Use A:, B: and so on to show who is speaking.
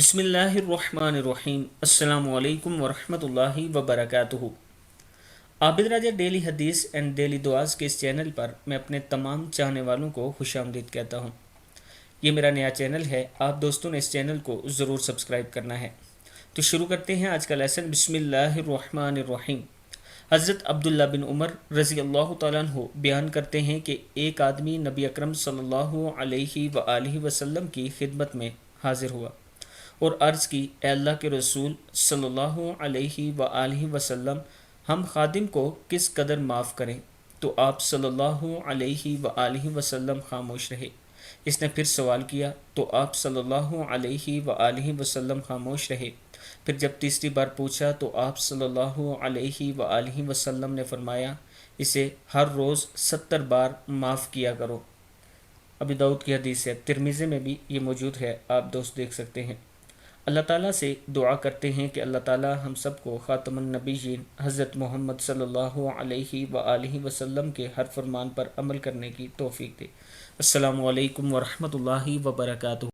A: بسم اللہ الرحمن الرحیم۔ السلام علیکم ورحمۃ اللہ وبرکاتہ۔ عابد راجہ ڈیلی حدیث اینڈ ڈیلی دعاز کے اس چینل پر میں اپنے تمام چاہنے والوں کو خوش آمدید کہتا ہوں۔ یہ میرا نیا چینل ہے، آپ دوستوں نے اس چینل کو ضرور سبسکرائب کرنا ہے۔ تو شروع کرتے ہیں آج کا لیسن۔ بسم اللہ الرحمن الرحیم۔ حضرت عبداللہ بن عمر رضی اللہ تعالیٰ عنہ بیان کرتے ہیں کہ ایک آدمی نبی اکرم صلی اللہ علیہ وآلہ وسلم کی خدمت میں حاضر ہوا اور عرض کی، اے اللہ کے رسول صلی اللہ علیہ وآلہ وسلم، ہم خادم کو کس قدر معاف کریں؟ تو آپ صلی اللہ علیہ وآلہ وسلم خاموش رہے۔ اس نے پھر سوال کیا تو آپ صلی اللہ علیہ وآلہ وسلم خاموش رہے۔ پھر جب تیسری بار پوچھا تو آپ صلی اللہ علیہ وآلہ وسلم نے فرمایا، اسے ہر روز 70 بار معاف کیا کرو۔ ابی داؤد کی حدیث ہے، ترمذی میں بھی یہ موجود ہے، آپ دوست دیکھ سکتے ہیں۔ اللہ تعالیٰ سے دعا کرتے ہیں کہ اللہ تعالیٰ ہم سب کو خاتم النبیین حضرت محمد صلی اللہ علیہ وآلہ وسلم کے ہر فرمان پر عمل کرنے کی توفیق دے۔ السلام علیکم ورحمۃ اللہ وبرکاتہ۔